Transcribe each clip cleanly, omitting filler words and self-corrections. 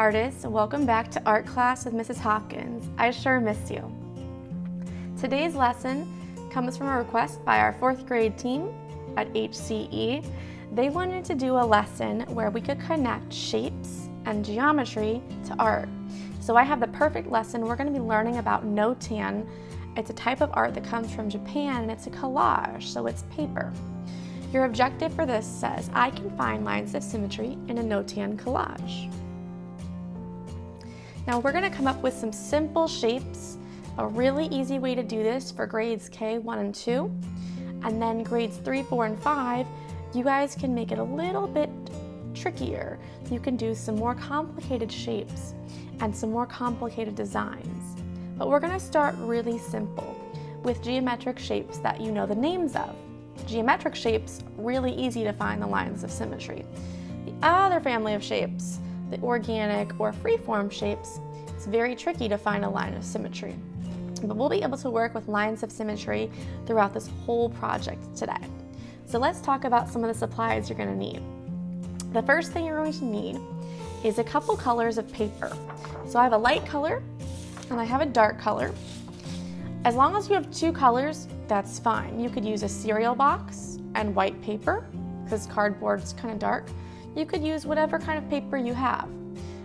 artists, welcome back to art class with Mrs. Hopkins. I sure miss you. Today's lesson comes from a request by our 4th grade team at HCE. They wanted to do a lesson where we could connect shapes and geometry to art. So I have the perfect lesson. We're going to be learning about Notan. It's a type of art that comes from Japan, and it's a collage, so it's paper. Your objective for this says, I can find lines of symmetry in a Notan collage. Now we're going to come up with some simple shapes. A really easy way to do this for grades K1 and 2, and then grades 3, 4, and 5, you guys can make it a little bit trickier. You can do some more complicated shapes and some more complicated designs. But we're going to start really simple with geometric shapes that you know the names of. Geometric shapes, really easy to find the lines of symmetry. The other family of shapes, the organic or freeform shapes, it's very tricky to find a line of symmetry. But we'll be able to work with lines of symmetry throughout this whole project today. So let's talk about some of the supplies you're going to need. The first thing you're going to need is a couple colors of paper. So I have a light color and I have a dark color. As long as you have 2 colors, that's fine. You could use a cereal box and white paper because cardboard's kind of dark. You could use whatever kind of paper you have,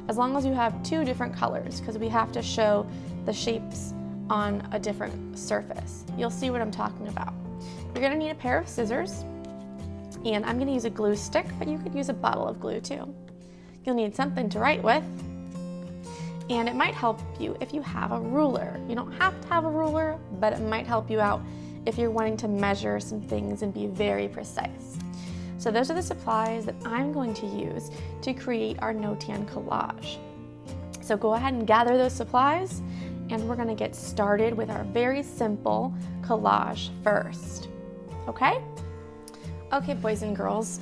as long as you have 2 different colors, because we have to show the shapes on a different surface. You'll see what I'm talking about. You're going to need a pair of scissors, and I'm going to use a glue stick, but you could use a bottle of glue too. You'll need something to write with, and it might help you if you have a ruler. You don't have to have a ruler, but it might help you out if you're wanting to measure some things and be very precise. So those are the supplies that I'm going to use to create our Notan collage. So go ahead and gather those supplies, and we're going to get started with our very simple collage first. Okay? Okay, boys and girls.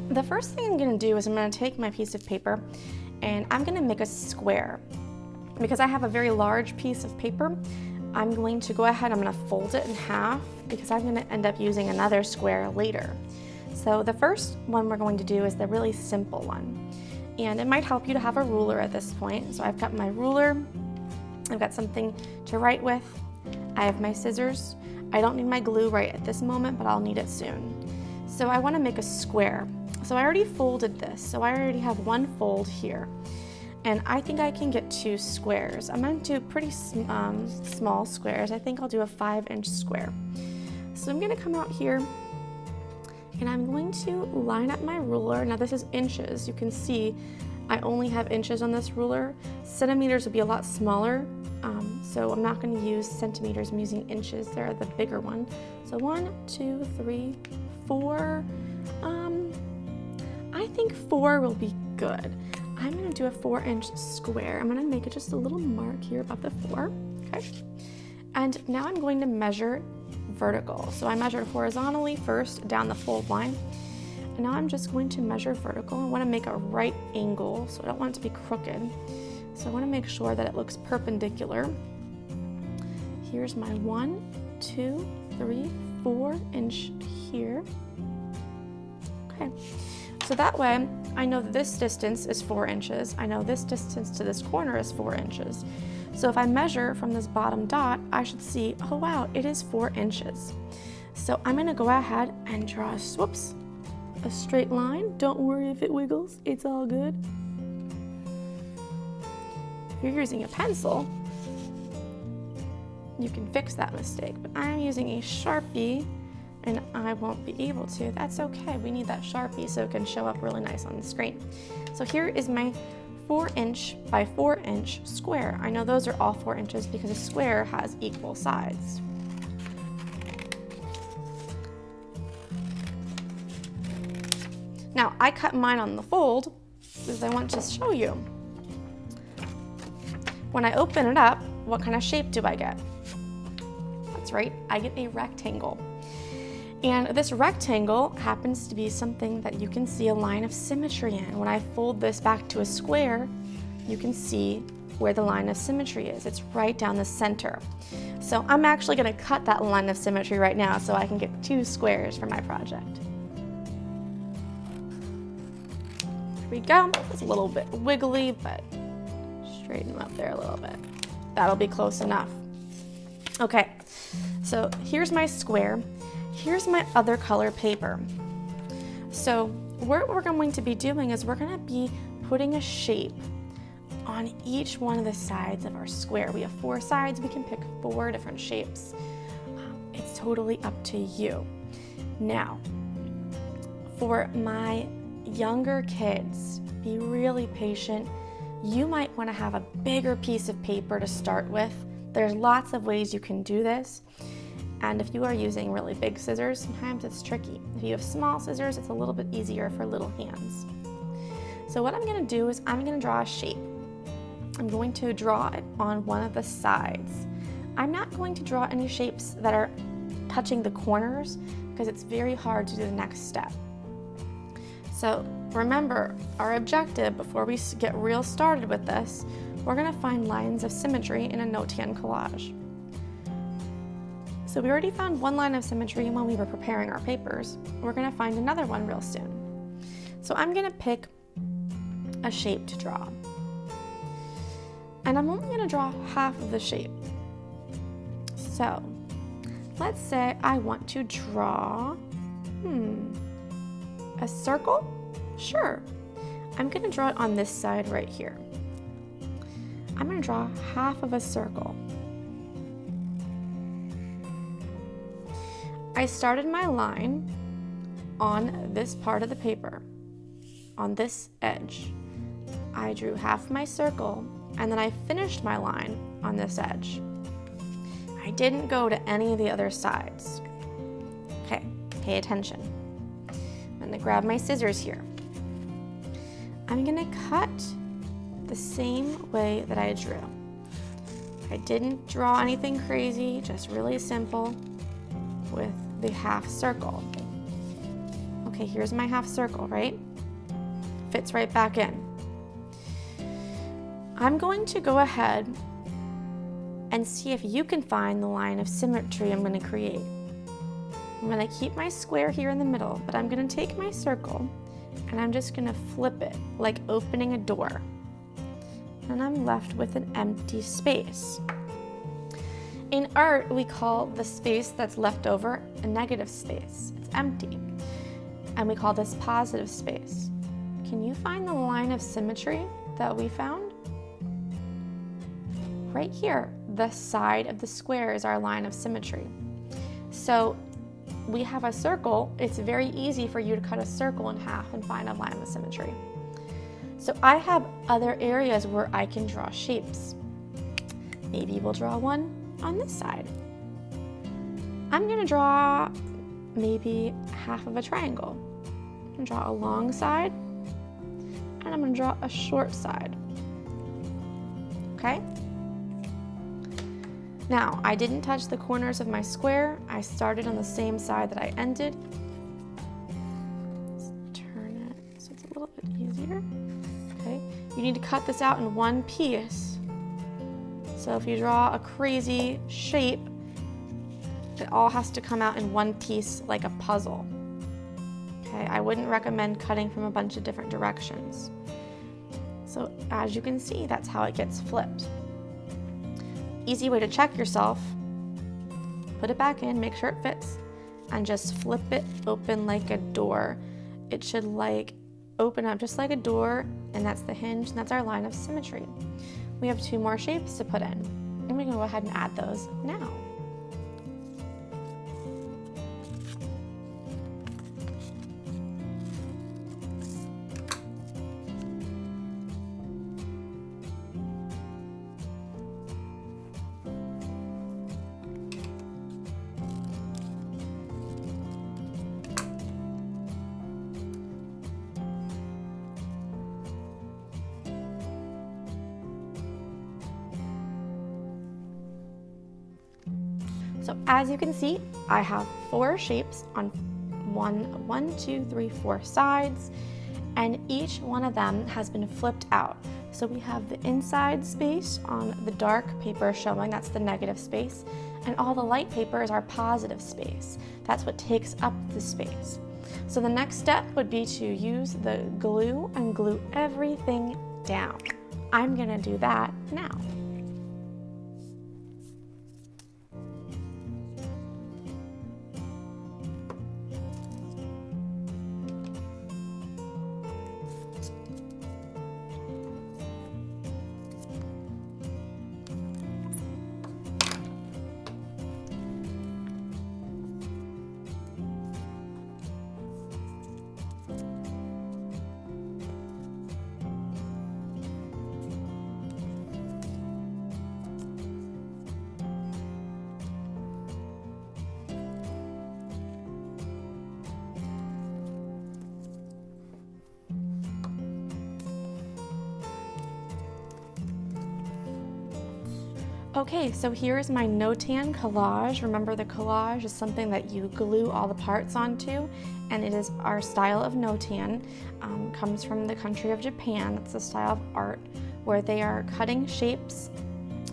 The first thing I'm going to do is I'm going to take my piece of paper and I'm going to make a square. Because I have a very large piece of paper, I'm going to go ahead, I'm going to fold it in half because I'm going to end up using another square later. So the first one we're going to do is the really simple one. And it might help you to have a ruler at this point. So I've got my ruler, I've got something to write with, I have my scissors. I don't need my glue right at this moment, but I'll need it soon. So I want to make a square. So I already folded this, so I already have one fold here. And I think I can get 2 squares. I'm going to do pretty small squares. I think I'll do a 5-inch square. So I'm going to come out here and I'm going to line up my ruler. Now this is inches. You can see I only have inches on this ruler. Centimeters would be a lot smaller, so I'm not going to use centimeters. I'm using inches. They're the bigger one. So 1, 2, 3, 4. I think 4 will be good. I'm going to do a 4-inch square. I'm going to make it just a little mark here above the 4. Okay. And now I'm going to measure vertical. So I measured horizontally first down the fold line. And now I'm just going to measure vertical. I want to make a right angle, so I don't want it to be crooked. So I want to make sure that it looks perpendicular. Here's my 1, 2, 3, 4 inch here. Okay. So that way, I know that this distance is 4 inches. I know this distance to this corner is 4 inches. So if I measure from this bottom dot, I should see, oh wow, it is 4 inches. So I'm gonna go ahead and draw a straight line. Don't worry if it wiggles, it's all good. If you're using a pencil, you can fix that mistake, but I'm using a Sharpie and I won't be able to. That's okay, we need that Sharpie so it can show up really nice on the screen. So here is my 4-inch by 4-inch square. I know those are all 4 inches because a square has equal sides. Now, I cut mine on the fold because I want to show you. When I open it up, what kind of shape do I get? That's right, I get a rectangle. And this rectangle happens to be something that you can see a line of symmetry in. When I fold this back to a square, you can see where the line of symmetry is. It's right down the center. So I'm actually going to cut that line of symmetry right now so I can get 2 squares for my project. Here we go. It's a little bit wiggly, but Straighten them up there a little bit. That'll be close enough. Okay, so here's my square. Here's my other color paper. So what we're going to be doing is we're going to be putting a shape on each one of the sides of our square. We have 4 sides. We can pick 4 different shapes. It's totally up to you. Now, for my younger kids, be really patient. You might want to have a bigger piece of paper to start with. There's lots of ways you can do this. And if you are using really big scissors, sometimes it's tricky. If you have small scissors, it's a little bit easier for little hands. So what I'm going to do is I'm going to draw a shape. I'm going to draw it on one of the sides. I'm not going to draw any shapes that are touching the corners because it's very hard to do the next step. So remember, our objective before we get real started with this, we're going to find lines of symmetry in a Notan collage. So we already found one line of symmetry when we were preparing our papers. We're going to find another one real soon. So I'm going to pick a shape to draw. And I'm only going to draw half of the shape. So let's say I want to draw a circle? Sure. I'm going to draw it on this side right here. I'm going to draw half of a circle. I started my line on this part of the paper, on this edge. I drew half my circle, and then I finished my line on this edge. I didn't go to any of the other sides. Okay, pay attention. I'm going to grab my scissors here. I'm going to cut the same way that I drew. I didn't draw anything crazy, just really simple with the half circle. Okay, here's my half circle, right? Fits right back in. I'm going to go ahead and see if you can find the line of symmetry I'm going to create. I'm going to keep my square here in the middle, but I'm going to take my circle and I'm just going to flip it like opening a door. And I'm left with an empty space. In art, we call the space that's left over a negative space. It's empty. And we call this positive space. Can you find the line of symmetry that we found? Right here, the side of the square is our line of symmetry. So we have a circle. It's very easy for you to cut a circle in half and find a line of symmetry. So I have other areas where I can draw shapes. Maybe we'll draw one on this side. I'm going to draw maybe half of a triangle. I'm going to draw a long side, and I'm going to draw a short side. Okay? Now, I didn't touch the corners of my square. I started on the same side that I ended. Let's turn it so it's a little bit easier. Okay? You need to cut this out in one piece. So if you draw a crazy shape, it all has to come out in one piece like a puzzle. Okay, I wouldn't recommend cutting from a bunch of different directions. So as you can see, that's how it gets flipped. Easy way to check yourself, put it back in, make sure it fits, and just flip it open like a door. It should like open up just like a door, and that's the hinge, and that's our line of symmetry. We have 2 more shapes to put in. I'm going to go ahead and add those now. So as you can see, I have 4 shapes on 1, 2, 3, 4 sides, and each one of them has been flipped out. So we have the inside space on the dark paper showing that's the negative space, and all the light paper is our positive space. That's what takes up the space. So the next step would be to use the glue and glue everything down. I'm gonna do that now. Okay, so here's my Notan collage. Remember, the collage is something that you glue all the parts onto, and it is our style of Notan. Comes from the country of Japan. That's the style of art where they are cutting shapes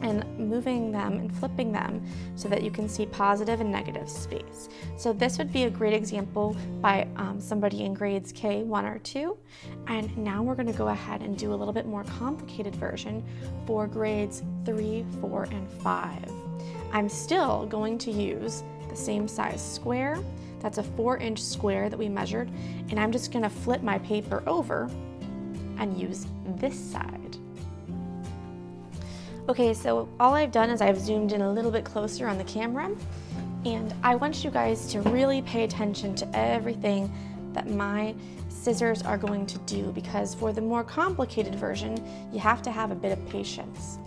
and moving them and flipping them so that you can see positive and negative space. So this would be a great example by somebody in grades K1 or 2. And now we're going to go ahead and do a little bit more complicated version for grades 3, 4, and 5. I'm still going to use the same size square. That's a 4-inch square that we measured, and I'm just going to flip my paper over and use this side. Okay, so all I've done is I've zoomed in a little bit closer on the camera, and I want you guys to really pay attention to everything that my scissors are going to do, because for the more complicated version, you have to have a bit of patience.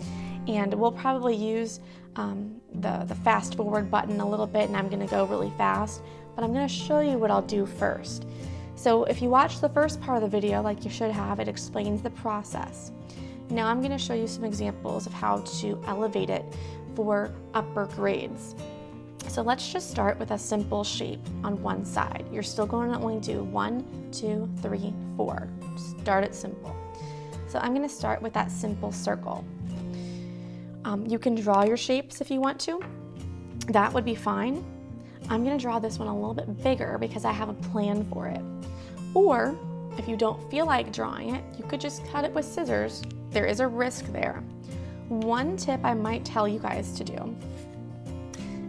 And we'll probably use the fast forward button a little bit, and I'm gonna go really fast, but I'm gonna show you what I'll do first. So if you watch the first part of the video, like you should have, it explains the process. Now I'm going to show you some examples of how to elevate it for upper grades. So let's just start with a simple shape on one side. You're still going to only do 1, 2, 3, 4. Start it simple. So I'm going to start with that simple circle. You can draw your shapes if you want to. That would be fine. I'm going to draw this one a little bit bigger because I have a plan for it. Or if you don't feel like drawing it, you could just cut it with scissors. There is a risk there. One tip I might tell you guys to do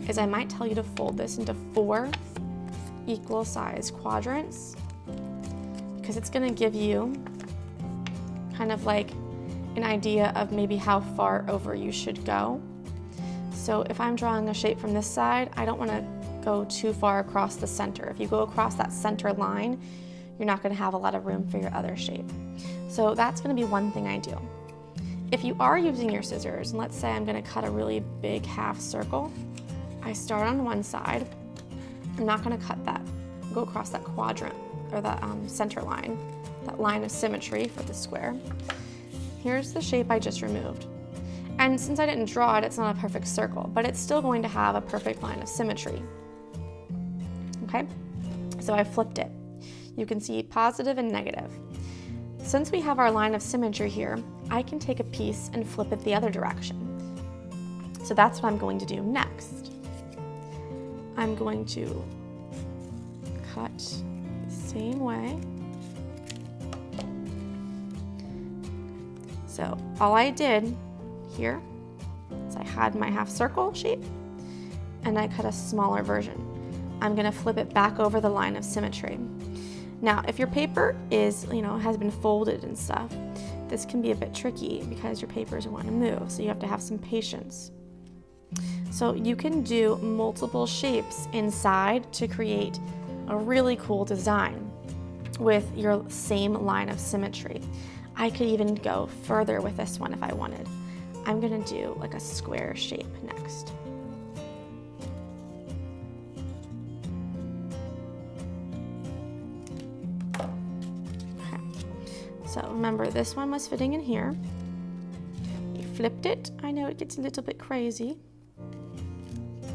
is I might tell you to fold this into 4 equal size quadrants, because it's going to give you kind of like an idea of maybe how far over you should go. So if I'm drawing a shape from this side, I don't want to go too far across the center. If you go across that center line, you're not going to have a lot of room for your other shape. So that's going to be one thing I do. If you are using your scissors, and let's say I'm going to cut a really big half circle, I start on one side. I'm not going to cut that, go across that quadrant or that center line, that line of symmetry for the square. Here's the shape I just removed. And since I didn't draw it, it's not a perfect circle, but it's still going to have a perfect line of symmetry. Okay, so I flipped it. You can see positive and negative. Since we have our line of symmetry here, I can take a piece and flip it the other direction. So that's what I'm going to do next. I'm going to cut the same way. So all I did here is I had my half circle shape and I cut a smaller version. I'm going to flip it back over the line of symmetry. Now, if your paper is, has been folded and stuff, this can be a bit tricky because your papers want to move, so you have to have some patience. So you can do multiple shapes inside to create a really cool design with your same line of symmetry. I could even go further with this one if I wanted. I'm going to do like a square shape next. So remember, this one was fitting in here. We flipped it. I know it gets a little bit crazy,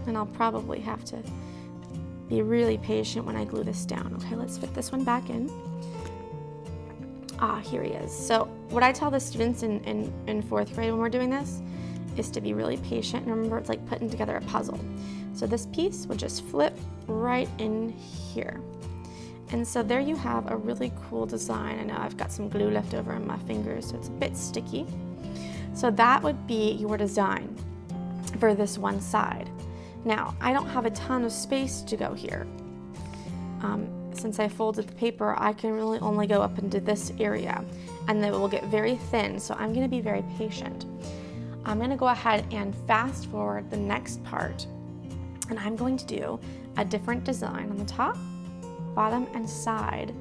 and I'll probably have to be really patient when I glue this down. Okay, let's fit this one back in. Ah, here he is. So what I tell the students in 4th grade when we're doing this is to be really patient. And remember, it's like putting together a puzzle. So this piece will just flip right in here. And so there you have a really cool design. I know I've got some glue left over on my fingers, so it's a bit sticky. So that would be your design for this one side. Now, I don't have a ton of space to go here. Since I folded the paper, I can really only go up into this area, and then it will get very thin, so I'm gonna be very patient. I'm gonna go ahead and fast forward the next part, and I'm going to do a different design on the top, bottom, and side,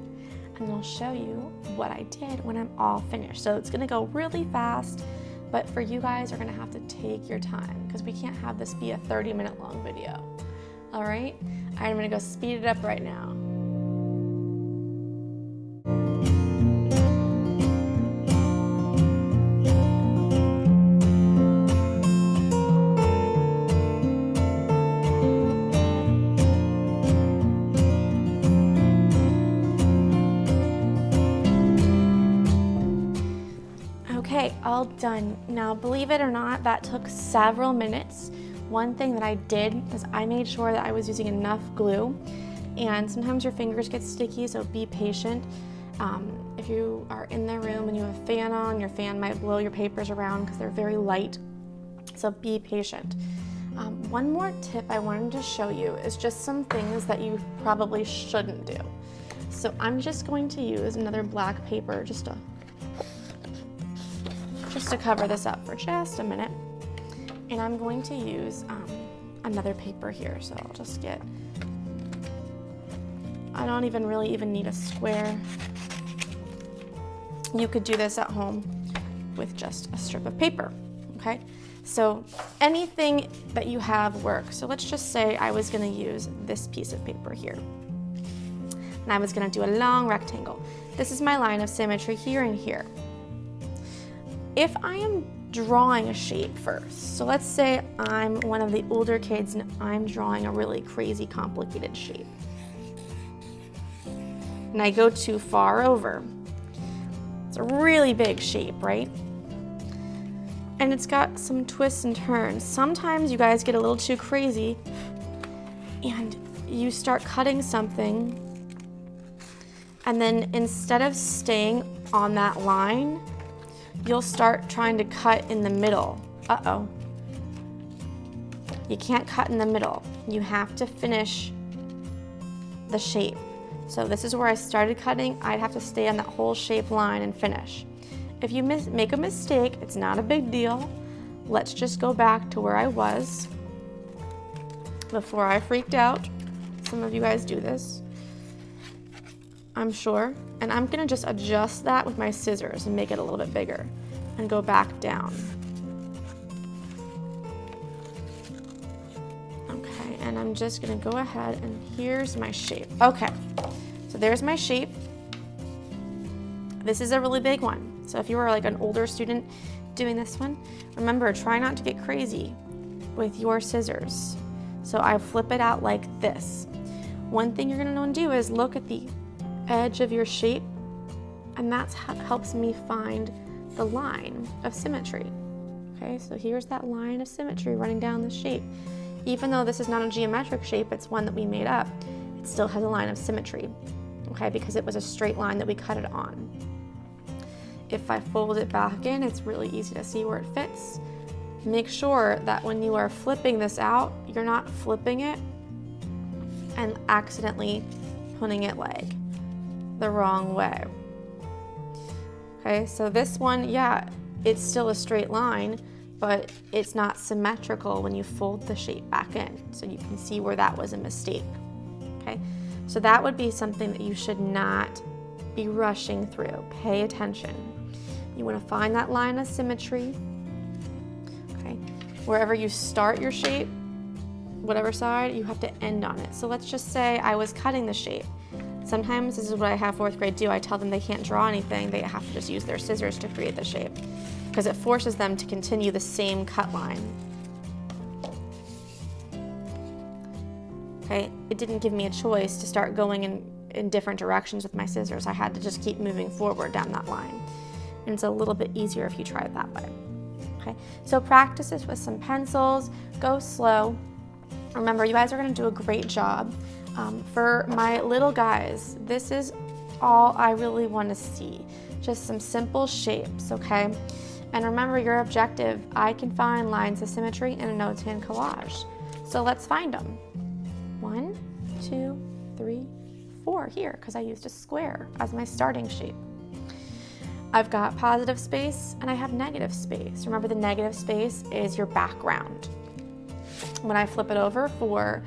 and I'll show you what I did when I'm all finished. So it's gonna go really fast, but for you guys, you're gonna have to take your time because we can't have this be a 30-minute long video. All right, I'm gonna go speed it up right now. Okay, all done. Now, believe it or not, that took several minutes. One thing that I did is I made sure that I was using enough glue, and sometimes your fingers get sticky, so be patient. If you are in the room and you have a fan on, your fan might blow your papers around because they're very light, so be patient. One more tip I wanted to show you is just some things that you probably shouldn't do. So I'm just going to use another black paper just to cover this up for just a minute. And I'm going to use another paper here. So I'll just get, I don't really even need a square. You could do this at home with just a strip of paper, okay? So anything that you have works. So let's just say I was gonna use this piece of paper here. And I was gonna do a long rectangle. This is my line of symmetry here and here. If I am drawing a shape first, so let's say I'm one of the older kids and I'm drawing a really crazy complicated shape, and I go too far over, it's a really big shape, right? And it's got some twists and turns. Sometimes you guys get a little too crazy and you start cutting something, and then instead of staying on that line, you'll start trying to cut in the middle. Uh-oh. You can't cut in the middle. You have to finish the shape. So this is where I started cutting. I'd have to stay on that whole shape line and finish. If you make a mistake, it's not a big deal. Let's just go back to where I was before I freaked out. Some of you guys do this, I'm sure. And I'm gonna just adjust that with my scissors and make it a little bit bigger and go back down. Okay, and I'm just gonna go ahead and here's my shape. Okay, so there's my shape. This is a really big one. So if you were like an older student doing this one, remember, try not to get crazy with your scissors. So I flip it out like this. One thing you're gonna want to do is look at the edge of your shape, and that's how helps me find the line of symmetry. Okay, so here's that line of symmetry running down the shape. Even though this is not a geometric shape, it's one that we made up, it still has a line of symmetry, okay, because it was a straight line that we cut it on. If I fold it back in, it's really easy to see where it fits. Make sure that when you are flipping this out, you're not flipping it and accidentally putting it like the wrong way. Okay, so this one, yeah, it's still a straight line, but it's not symmetrical when you fold the shape back in. So you can see where that was a mistake. Okay, so that would be something that you should not be rushing through. Pay attention. You want to find that line of symmetry. Okay, wherever you start your shape, whatever side, you have to end on it. So let's just say I was cutting the shape. Sometimes this is what I have fourth grade do. I tell them they can't draw anything. They have to just use their scissors to create the shape because it forces them to continue the same cut line. Okay, it didn't give me a choice to start going in different directions with my scissors. I had to just keep moving forward down that line. And it's a little bit easier if you try it that way. Okay, so practice this with some pencils, go slow. Remember, you guys are gonna do a great job. For my little guys, this is all I really wanna see. Just some simple shapes, okay? And remember your objective. I can find lines of symmetry in a Notan collage. So let's find them. 1, 2, 3, 4 here, because I used a square as my starting shape. I've got positive space and I have negative space. Remember, the negative space is your background. When I flip it over for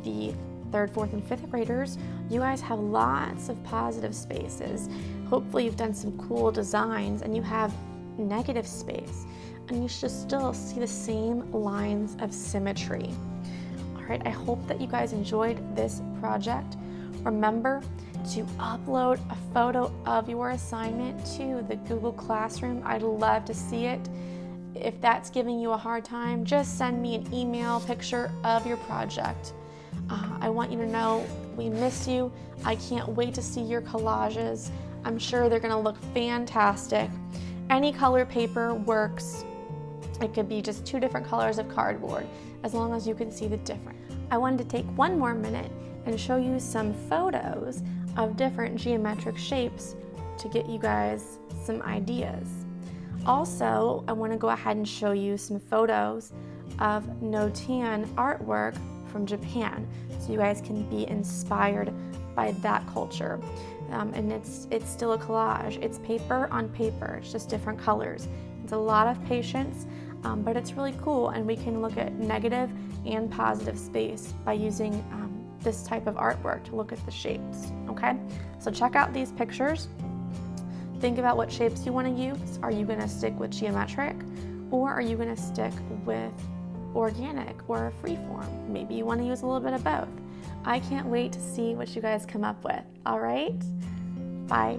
the 3rd, 4th, and 5th graders, you guys have lots of positive spaces. Hopefully you've done some cool designs and you have negative space, and you should still see the same lines of symmetry. All right, I hope that you guys enjoyed this project. Remember to upload a photo of your assignment to the Google Classroom. I'd love to see it. If that's giving you a hard time, just send me an email picture of your project. I want you to know we miss you. I can't wait to see your collages. I'm sure they're gonna look fantastic. Any color paper works. It could be just 2 different colors of cardboard, as long as you can see the difference. I wanted to take one more minute and show you some photos of different geometric shapes to get you guys some ideas. Also, I want to go ahead and show you some photos of Notan artwork from Japan, so you guys can be inspired by that culture. And it's still a collage. It's paper on paper. It's just different colors. It's a lot of patience, but it's really cool, and we can look at negative and positive space by using this type of artwork to look at the shapes, okay? So check out these pictures. Think about what shapes you want to use. Are you going to stick with geometric, or are you going to stick with organic or freeform? Maybe you want to use a little bit of both. I can't wait to see what you guys come up with. All right, bye.